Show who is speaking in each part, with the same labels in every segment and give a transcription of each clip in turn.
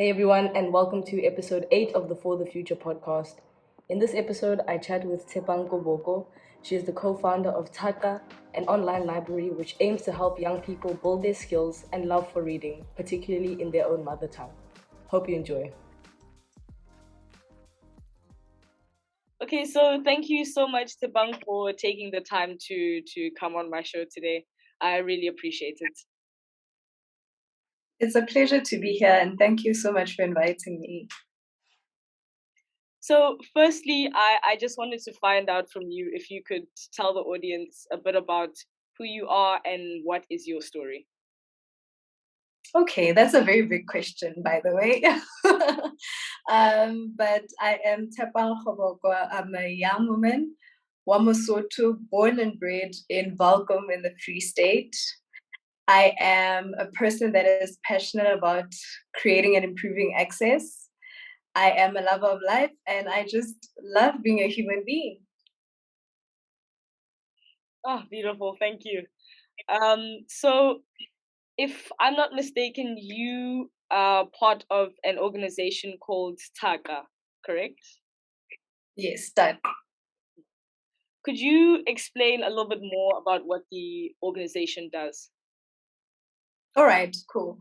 Speaker 1: Hey everyone, and welcome to episode 8 of the For the Future podcast. In this episode, I chat with Tsepang Khoboko. She is the co founder of TAQA, an online library which aims to help young people build their skills and love for reading, particularly in their own mother tongue. Hope you enjoy. Okay, so thank you so much, Tsepang, for taking the time to come on my show today. I really appreciate it.
Speaker 2: It's a pleasure to be here, and thank you so much for inviting me.
Speaker 1: So, firstly, I just wanted to find out from you if you could tell the audience a bit about who you are and what is your story.
Speaker 2: Okay, that's a very big question, by the way. But I am Tsepang Khoboko. I'm a young woman, Wamosoto, born and bred in Valcom in the Free State. I am a person that is passionate about creating and improving access. I am a lover of life, and I just love being a human being.
Speaker 1: Oh, beautiful. Thank you. So, if I'm not mistaken, you are part of an organization called TAQA, correct?
Speaker 2: Yes, that.
Speaker 1: Could you explain a little bit more about what the organization does?
Speaker 2: All right, cool.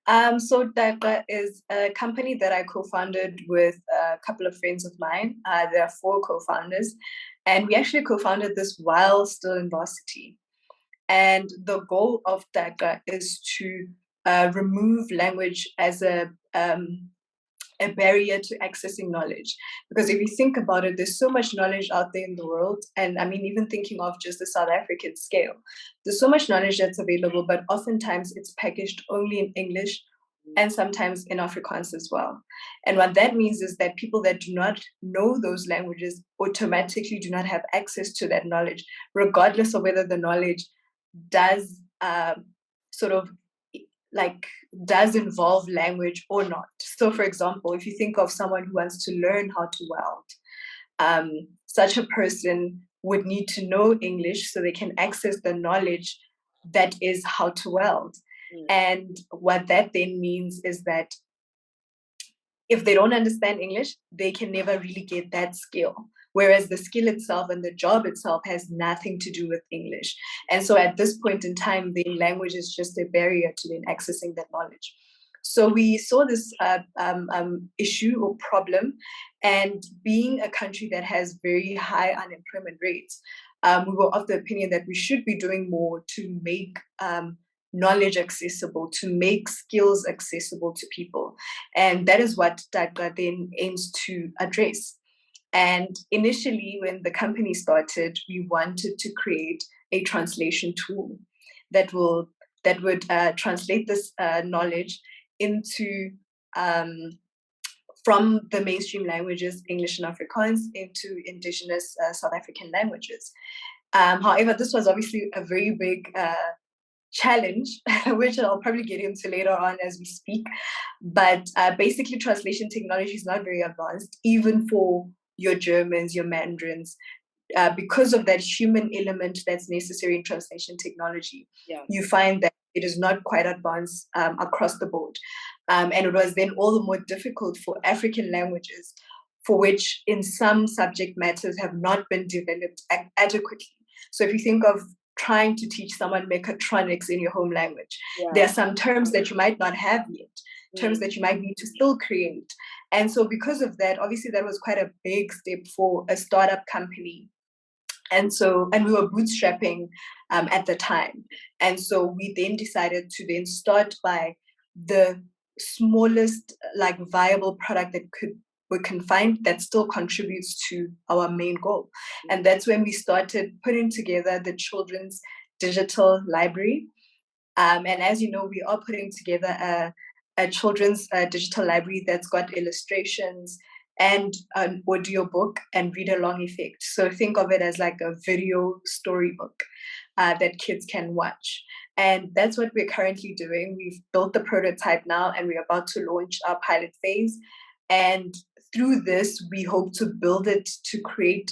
Speaker 2: So TAQA is a company that I co-founded with a couple of friends of mine. There are four co-founders, and we actually co-founded this while still in varsity. And the goal of TAQA is to remove language as a barrier to accessing knowledge. Because if you think about it, there's so much knowledge out there in the world. And I mean, even thinking of just the South African scale, there's so much knowledge that's available, but oftentimes it's packaged only in English and sometimes in Afrikaans as well. And what that means is that people that do not know those languages automatically do not have access to that knowledge, regardless of whether the knowledge does sort of like does involve language or not. So, for example, if you think of someone who wants to learn how to weld, such a person would need to know English so they can access the knowledge that is how to weld. And what that then means is that if they don't understand English, they can never really get that skill. Whereas the skill itself and the job itself has nothing to do with English. And so at this point in time, the language is just a barrier to then accessing that knowledge. So we saw this issue or problem, and being a country that has very high unemployment rates, we were of the opinion that we should be doing more to make knowledge accessible, to make skills accessible to people. And that is what TAQA then aims to address. And initially, when the company started, we wanted to create a translation tool that would translate this knowledge into from the mainstream languages, English and Afrikaans, into indigenous South African languages. However, this was obviously a very big challenge, which I'll probably get into later on as we speak. But basically, translation technology is not very advanced, even for your Germans, your Mandarins, because of that human element that's necessary in translation technology. Yeah. You find that it is not quite advanced across the board. And it was then all the more difficult for African languages, for which in some subject matters have not been developed adequately. So if you think of trying to teach someone mechatronics in your home language, there are some terms that you might not have yet, terms that you might need to still create. And so because of that, obviously that was quite a big step for a startup company. And we were bootstrapping at the time. And so we then decided to then start by the smallest like viable product that we can find that still contributes to our main goal. And that's when we started putting together the children's digital library. And as you know, we are putting together a children's digital library that's got illustrations and an audio book and read along effect. So think of it as like a video storybook that kids can watch. And that's what we're currently doing. We've built the prototype now and we're about to launch our pilot phase. And through this, we hope to build it to create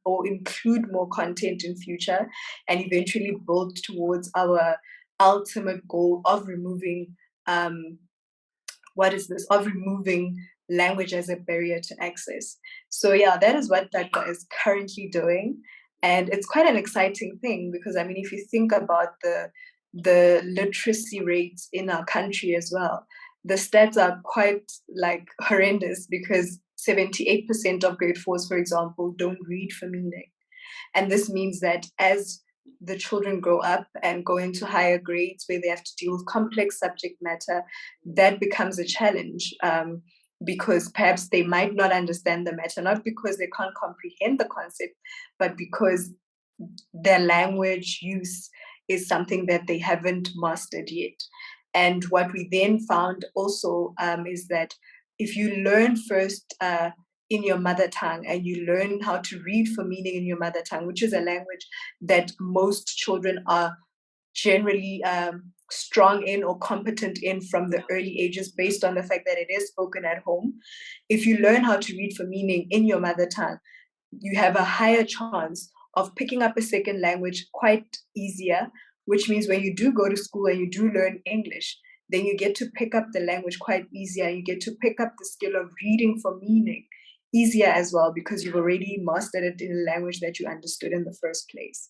Speaker 2: or include more content in future and eventually build towards our ultimate goal of removing of removing language as a barrier to access. So yeah, that is what TAQA is currently doing. And it's quite an exciting thing because I mean, if you think about the literacy rates in our country as well, the stats are quite like horrendous because 78% of grade fours, for example, don't read for meaning. And this means that as the children grow up and go into higher grades where they have to deal with complex subject matter, that becomes a challenge because perhaps they might not understand the matter, not because they can't comprehend the concept, but because their language use is something that they haven't mastered yet. And what we then found also is that if you learn first in your mother tongue and you learn how to read for meaning in your mother tongue, which is a language that most children are generally strong in or competent in from the early ages based on the fact that it is spoken at home. If you learn how to read for meaning in your mother tongue, you have a higher chance of picking up a second language quite easier, which means when you do go to school and you do learn English, then you get to pick up the language quite easier. You get to pick up the skill of reading for meaning easier as well because you've already mastered it in a language that you understood in the first place.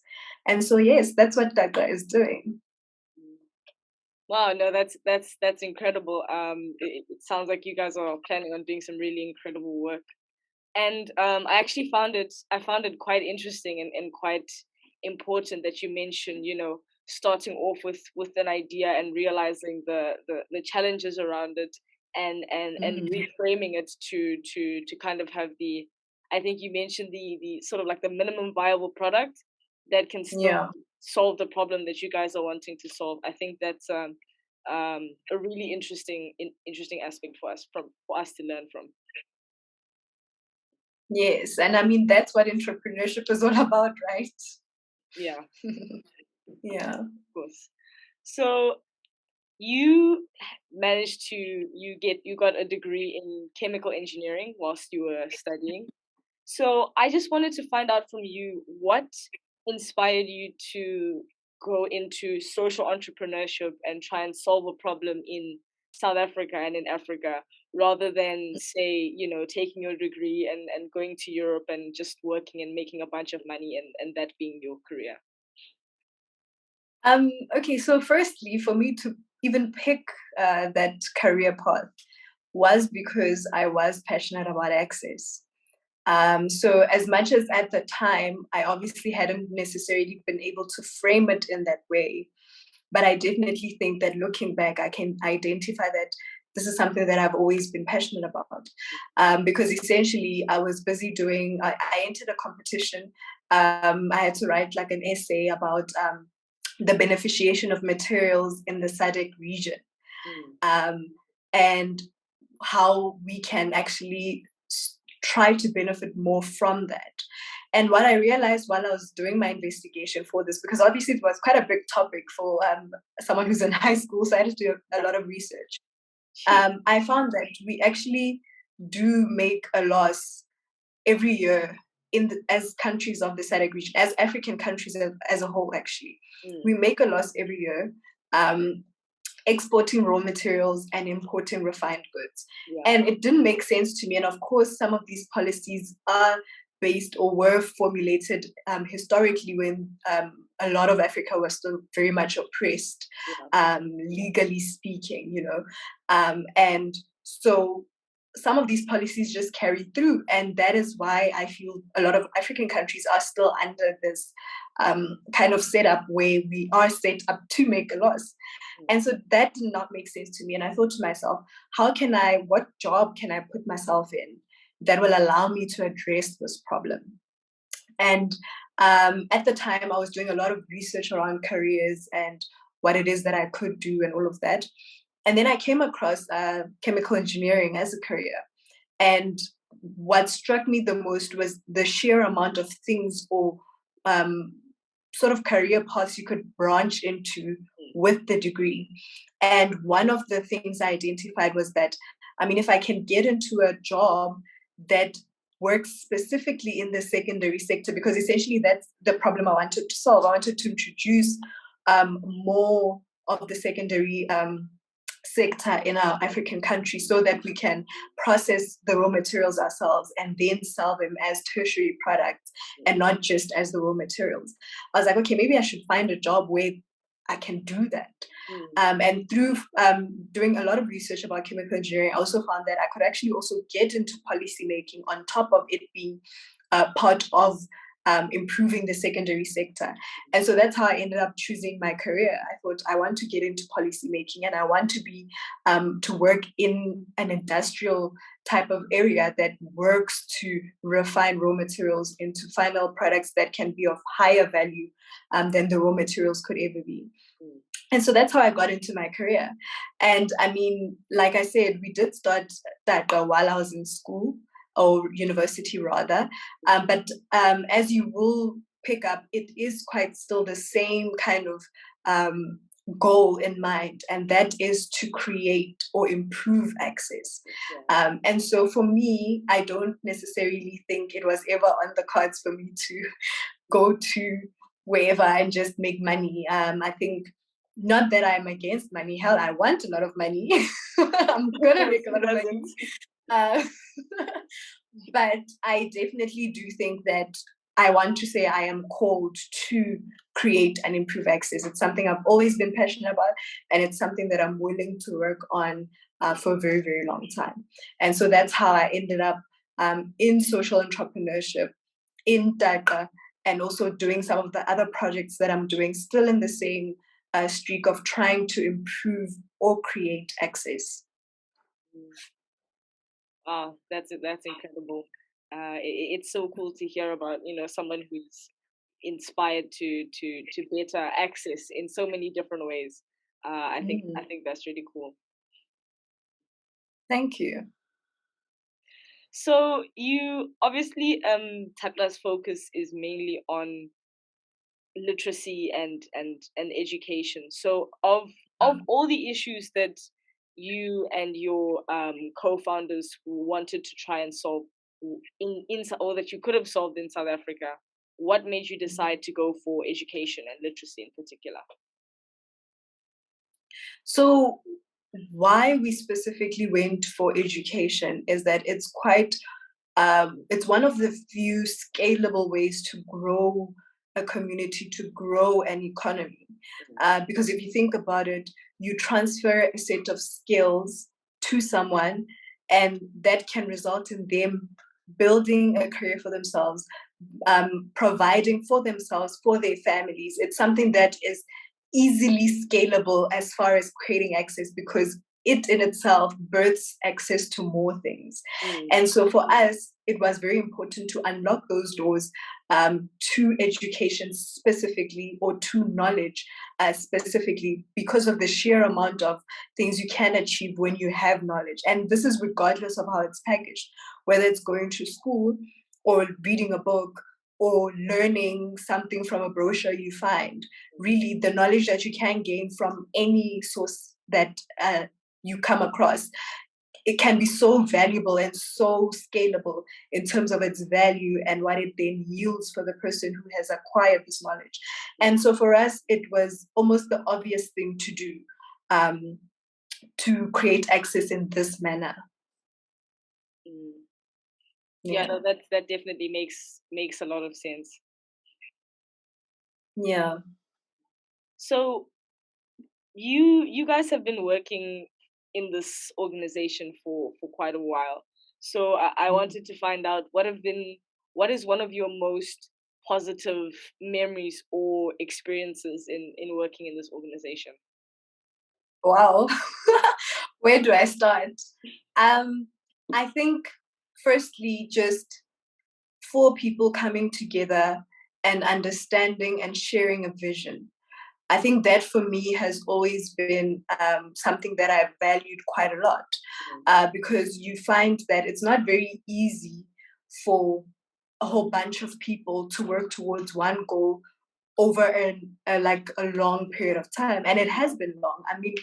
Speaker 2: And so yes, that's what TAQA is doing.
Speaker 1: Wow, no, that's incredible. It sounds like you guys are planning on doing some really incredible work. And I found it quite interesting and quite important that you mentioned, starting off with an idea and realizing the challenges around it and reframing it to kind of have I think you mentioned the sort of like the minimum viable product that can still solve the problem that you guys are wanting to solve. I think that's a really interesting aspect for us to learn from.
Speaker 2: Yes, and I mean that's what entrepreneurship is all about, right?
Speaker 1: Yeah.
Speaker 2: Yeah.
Speaker 1: Of course. So you managed to you got a degree in chemical engineering whilst you were studying. So I just wanted to find out from you what inspired you to go into social entrepreneurship and try and solve a problem in South Africa and in Africa rather than say, taking your degree and going to Europe and just working and making a bunch of money and that being your career.
Speaker 2: Okay, so firstly, for me to even pick that career path was because I was passionate about access. So as much as at the time, I obviously hadn't necessarily been able to frame it in that way, but I definitely think that looking back, I can identify that this is something that I've always been passionate about. Because essentially, I was busy I entered a competition. I had to write like an essay about the beneficiation of materials in the SADC region and how we can actually try to benefit more from that. And what I realized while I was doing my investigation for this, because obviously it was quite a big topic for someone who's in high school, so I had to do a lot of research. I found that we actually do make a loss every year as countries of the SADC region, as African countries as a whole, actually. We make a loss every year exporting raw materials and importing refined goods. Yeah. And it didn't make sense to me. And of course, some of these policies are based or were formulated historically when a lot of Africa was still very much oppressed, legally speaking, and so some of these policies just carry through. And that is why I feel a lot of African countries are still under this kind of setup where we are set up to make a loss. And so that did not make sense to me. And I thought to myself, what job can I put myself in that will allow me to address this problem? And at the time, I was doing a lot of research around careers and what it is that I could do and all of that. And then I came across chemical engineering as a career. And what struck me the most was the sheer amount of things or sort of career paths you could branch into with the degree. And one of the things I identified was that, if I can get into a job that works specifically in the secondary sector, because essentially that's the problem I wanted to solve. I wanted to introduce more of the secondary sector in our African country so that we can process the raw materials ourselves and then sell them as tertiary products and not just as the raw materials. I was like, okay, maybe I should find a job where I can do that. And through doing a lot of research about chemical engineering, I also found that I could actually also get into policy making on top of it being part of improving the secondary sector. And so that's how I ended up choosing my career. I thought I want to get into policy making and I want to be to work in an industrial type of area that works to refine raw materials into final products that can be of higher value than the raw materials could ever be. And so that's how I got into my career. And I mean, like I said, we did start that while I was in school, or university rather. But as you will pick up, it is quite still the same kind of goal in mind, and that is to create or improve access. And so for me, I don't necessarily think it was ever on the cards for me to go to wherever and just make money. I think not that I'm against money. Hell, I want a lot of money. I'm gonna make a lot of money. But I definitely do think that I want to say I am called to create and improve access. It's something I've always been passionate about, and it's something that I'm willing to work on for a very, very long time. And so that's how I ended up in social entrepreneurship, in TAQA, and also doing some of the other projects that I'm doing, still in the same streak of trying to improve or create access.
Speaker 1: Wow, that's incredible. It's so cool to hear about someone who's inspired to better access in so many different ways. I think that's really cool.
Speaker 2: Thank you.
Speaker 1: So you obviously TAQA's focus is mainly on literacy and education. So of all the issues that you and your co-founders wanted to try and solve or that you could have solved in South Africa, what made you decide to go for education and literacy in particular?
Speaker 2: So why we specifically went for education is that it's quite it's one of the few scalable ways to grow a community, to grow an economy. Because if you think about it, you transfer a set of skills to someone, and that can result in them building a career for themselves, providing for themselves, for their families. It's something that is easily scalable as far as creating access, because it in itself births access to more things. And so for us, it was very important to unlock those doors to education specifically, or to knowledge specifically, because of the sheer amount of things you can achieve when you have knowledge. And this is regardless of how it's packaged, whether it's going to school or reading a book or learning something from a brochure you find. Really, the knowledge that you can gain from any source that you come across, it can be so valuable and so scalable in terms of its value and what it then yields for the person who has acquired this knowledge. And so for us, it was almost the obvious thing to do, to create access in this manner.
Speaker 1: Yeah, no, that definitely makes a lot of sense.
Speaker 2: Yeah.
Speaker 1: So you guys have been working in this organization for quite a while. So I wanted to find out what is one of your most positive memories or experiences in working in this organization?
Speaker 2: Wow. Where do I start? I think firstly, just 4 people coming together and understanding and sharing a vision. I think that for me has always been something that I've valued quite a lot, because you find that it's not very easy for a whole bunch of people to work towards one goal over a long period of time. And it has been long. I mean,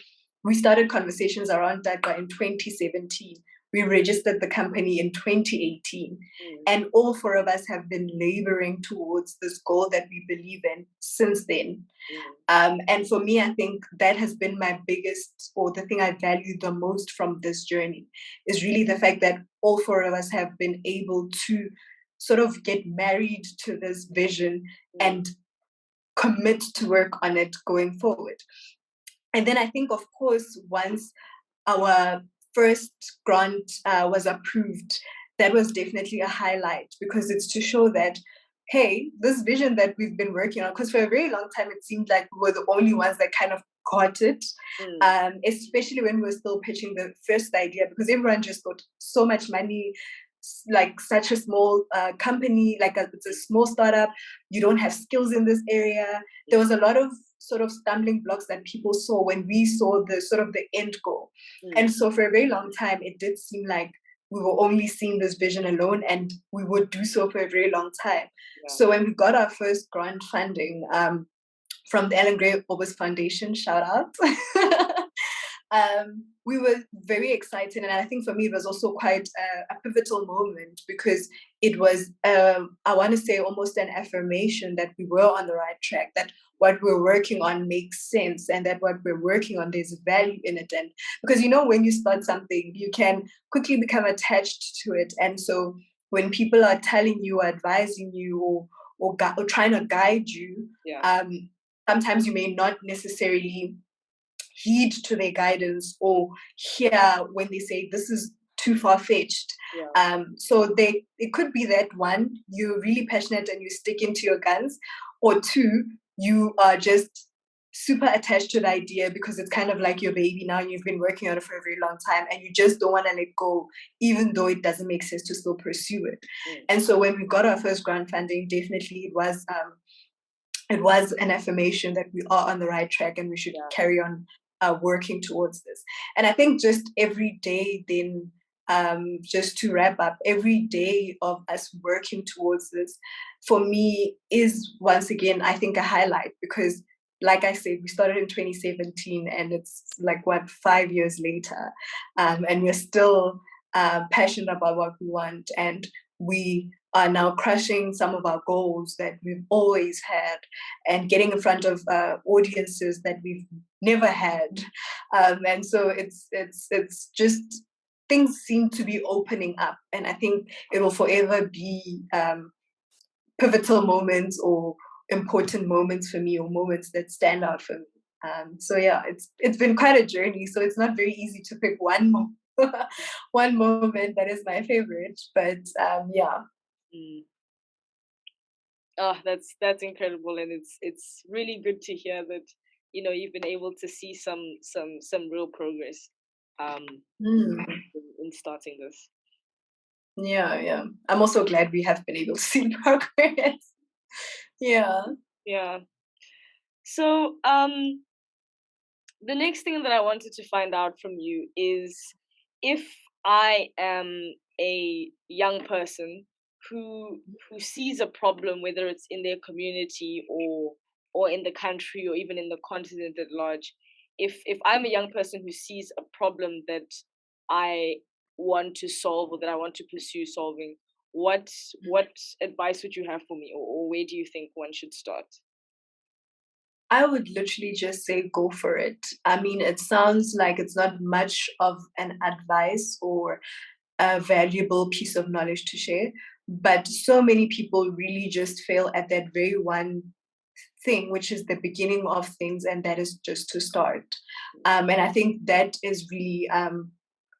Speaker 2: we started conversations around TAQA in 2017. we registered the company in 2018. And all four of us have been laboring towards this goal that we believe in since then. And for me, I think that has been my biggest, or the thing I value the most from this journey, is really the fact that all four of us have been able to sort of get married to this vision and commit to work on it going forward. And then I think, of course, once our first grant was approved, that was definitely a highlight, because it's to show that, hey, this vision that we've been working on, because for a very long time it seemed like we were the only ones that kind of got it, especially when we were still pitching the first idea, because everyone just got so much money, like such a small company, it's a small startup, you don't have skills in this area. There was a lot of sort of stumbling blocks that people saw when we saw the sort of the end goal. And so for a very long time, it did seem like we were only seeing this vision alone, and we would do so for a very long time. So when we got our first grant funding from the Ellen Gray Orbis Foundation, shout out, we were very excited. And I think for me, it was also quite a pivotal moment, because it was, I want to say, almost an affirmation that we were on the right track, that what we're working on makes sense, and that what we're working on, there's value in it. And because, when you start something, you can quickly become attached to it. And so when people are telling you, or advising you, or trying to guide you, sometimes you may not necessarily heed to their guidance, or hear when they say this is too far-fetched. So it could be that, one, you're really passionate and you stick into your guns, or two, you are just super attached to the idea because it's kind of like your baby now, you've been working on it for a very long time, and you just don't want to let go, even though it doesn't make sense to still pursue it. And so when we got our first grant funding, definitely it was an affirmation that we are on the right track, and we should carry on working towards this. And I think just every day then, just to wrap up, every day of us working towards this, for me, is once again, I think, a highlight, because like I said, we started in 2017, and it's 5 years later, and we're still passionate about what we want, and we are now crushing some of our goals that we've always had, and getting in front of audiences that we've never had. And so it's just, things seem to be opening up, and I think it will forever be pivotal moments, or important moments for me, or moments that stand out for me. So it's been quite a journey, so it's not very easy to pick one moment that is my favorite, but
Speaker 1: Oh, that's incredible, and it's really good to hear that you've been able to see some real progress in starting this.
Speaker 2: Yeah. I'm also glad we have been able to see progress.
Speaker 1: Yeah. So the next thing that I wanted to find out from you is, if I am a young person who sees a problem, whether it's in their community or in the country, or even in the continent at large, if I'm a young person who sees a problem that I want to solve, or that I want to pursue solving, what advice would you have for me, or where do you think one should start?
Speaker 2: I would literally just say go for it. I mean, it sounds like it's not much of an advice or a valuable piece of knowledge to share, but so many people really just fail at that very one thing, which is the beginning of things, and that is just to start. And I think that is really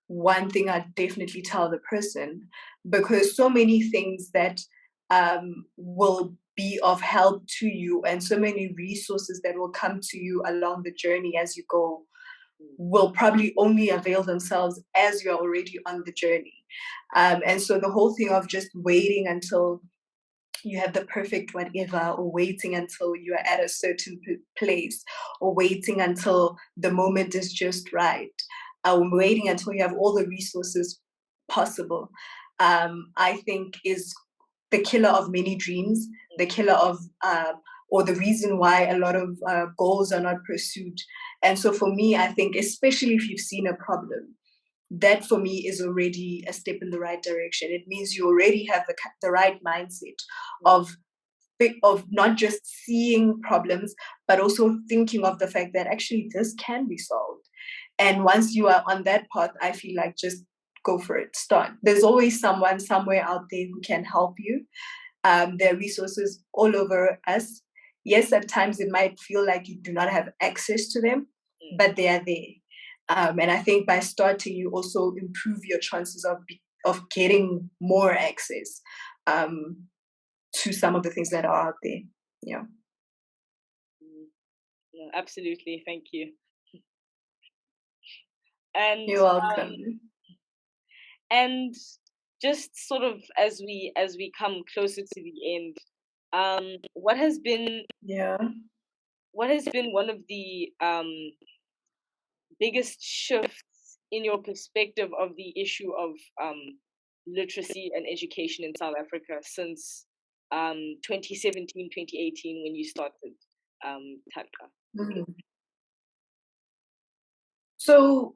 Speaker 2: one thing I'd definitely tell the person, because so many things that will be of help to you, and so many resources that will come to you along the journey as you go, will probably only avail themselves as you're already on the journey. And so the whole thing of just waiting until you have the perfect whatever, or waiting until you are at a certain place, or waiting until the moment is just right, waiting until you have all the resources possible, I think is the killer of many dreams, the killer of, or the reason why a lot of goals are not pursued. And so for me, I think, especially if you've seen a problem, that for me is already a step in the right direction. It means you already have the right mindset of not just seeing problems, but also thinking of the fact that actually this can be solved. And once you are on that path, I feel like just go for it, start. There's always someone somewhere out there who can help you. There are resources all over us. Yes, at times it might feel like you do not have access to them, but they are there. And I think by starting, you also improve your chances of getting more access to some of the things that are out there. Yeah.
Speaker 1: No, absolutely. Thank you. And
Speaker 2: You're welcome.
Speaker 1: And just sort of as we come closer to the end, what has been one of the biggest shifts in your perspective of the issue of literacy and education in South Africa since 2017, 2018 when you started TAQA?
Speaker 2: So,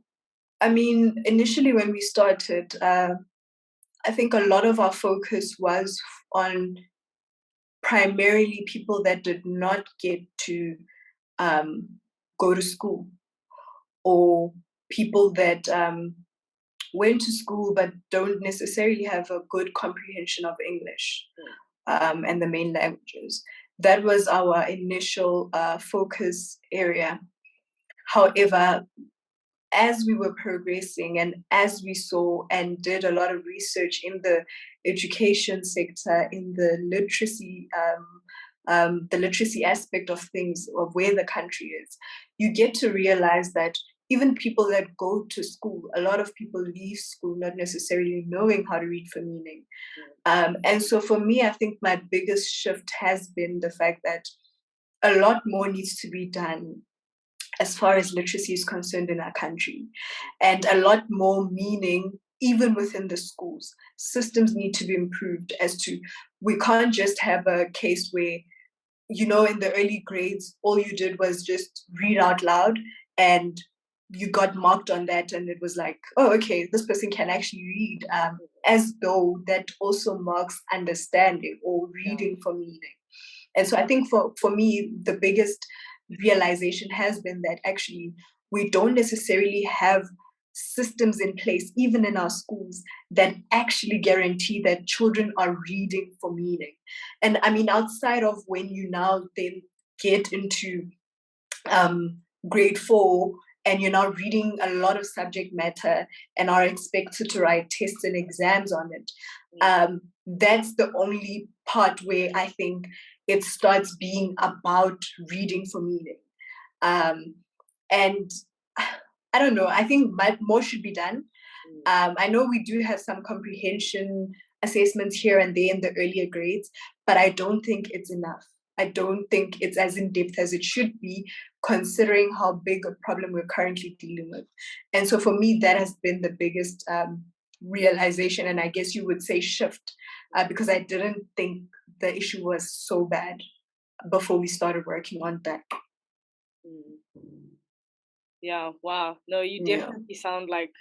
Speaker 2: I mean, initially when we started, I think a lot of our focus was on primarily people that did not get to go to school, or people that went to school but don't necessarily have a good comprehension of English and the main languages. That was our initial focus area. However, as we were progressing and as we saw and did a lot of research in the education sector, in the literacy aspect of things, of where the country is, you get to realize that even people that go to school, a lot of people leave school not necessarily knowing how to read for meaning. And so for me, I think my biggest shift has been the fact that a lot more needs to be done as far as literacy is concerned in our country, and a lot more meaning even within the schools. Systems need to be improved as to, we can't just have a case where, in the early grades, all you did was just read out loud and you got marked on that, and it was like, oh, okay, this person can actually read, as though that also marks understanding or reading for meaning. And so I think for me, the biggest realization has been that actually we don't necessarily have systems in place, even in our schools, that actually guarantee that children are reading for meaning. And I mean, outside of when you now then get into grade 4 and you're now reading a lot of subject matter and are expected to write tests and exams on it, that's the only part where I think it starts being about reading for meaning. And I don't know, I think more should be done. I know we do have some comprehension assessments here and there in the earlier grades, but I don't think it's enough. I don't think it's as in-depth as it should be, considering how big a problem we're currently dealing with. And so for me, that has been the biggest realization, and I guess you would say shift, because I didn't think the issue was so bad before we started working on that.
Speaker 1: Yeah, wow. No, you definitely sound like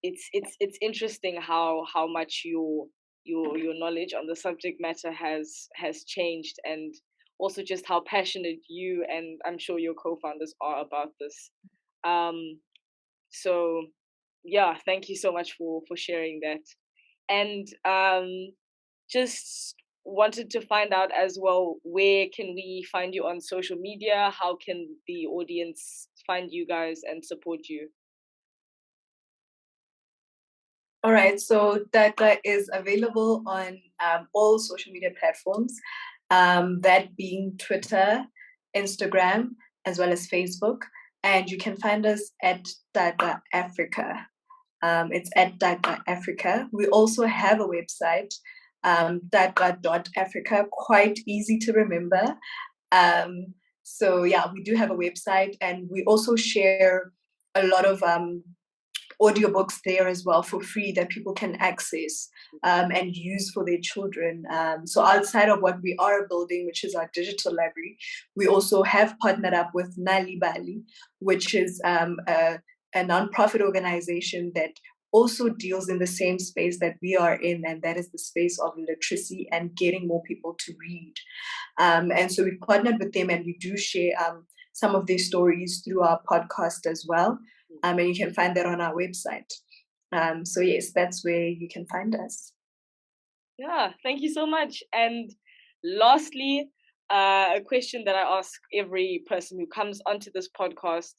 Speaker 1: it's interesting how much your knowledge on the subject matter has changed, and also just how passionate you and I'm sure your co-founders are about this. So yeah, thank you so much for sharing that. And just wanted to find out as well, where can we find you on social media? How can the audience find you guys and support you?
Speaker 2: All right, so TAQA is available on all social media platforms, that being Twitter, Instagram, as well as Facebook. And you can find us at TAQA Africa. It's at TAQA Africa. We also have a website, TAQA.Africa, quite easy to remember. So yeah, we do have a website, and we also share a lot of audiobooks there as well for free that people can access and use for their children. So outside of what we are building, which is our digital library, we also have partnered up with Nali Bali, which is a a nonprofit organization that also deals in the same space that we are in, and that is the space of literacy and getting more people to read. And so we partnered with them, and we do share some of their stories through our podcast as well. And you can find that on our website. So yes, that's where you can find us.
Speaker 1: Yeah, thank you so much. And lastly, a question that I ask every person who comes onto this podcast: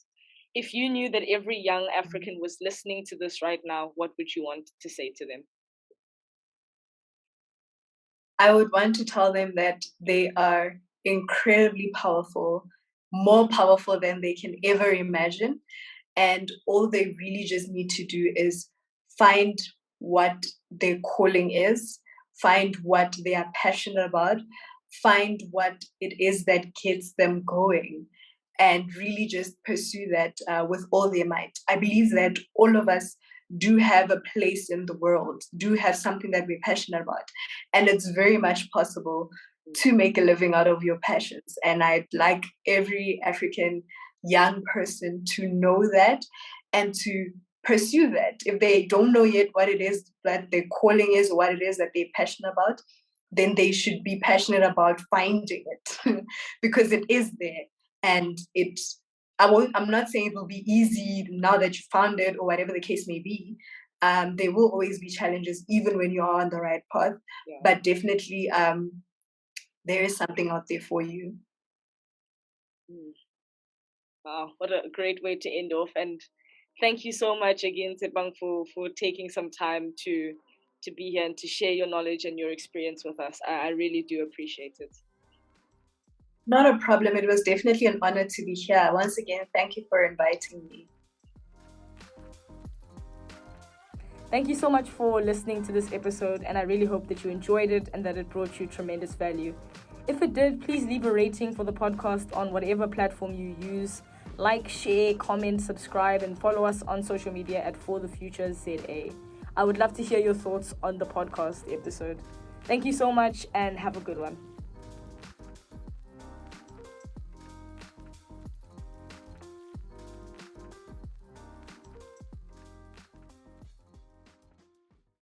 Speaker 1: if you knew that every young African was listening to this right now, what would you want to say to them?
Speaker 2: I would want to tell them that they are incredibly powerful, more powerful than they can ever imagine. And all they really just need to do is find what their calling is, find what they are passionate about, find what it is that gets them going, and really just pursue that with all their might. I believe that all of us do have a place in the world, do have something that we're passionate about. And it's very much possible to make a living out of your passions. And I'd like every African young person to know that and to pursue that. If they don't know yet what it is that their calling is, or what it is that they're passionate about, then they should be passionate about finding it because it is there. And I'm not saying it will be easy now that you found it or whatever the case may be. There will always be challenges even when you are on the right path. Yeah. But definitely there is something out there for you.
Speaker 1: Wow, what a great way to end off. And thank you so much again, Tsepang, for taking some time to be here and to share your knowledge and your experience with us. I really do appreciate it.
Speaker 2: Not a problem. It was definitely an honor to be here. Once again, thank you for inviting me.
Speaker 1: Thank you so much for listening to this episode, and I really hope that you enjoyed it and that it brought you tremendous value. If it did, please leave a rating for the podcast on whatever platform you use. Like, share, comment, subscribe, and follow us on social media at For the Future ZA. I would love to hear your thoughts on the podcast episode. Thank you so much, and have a good one.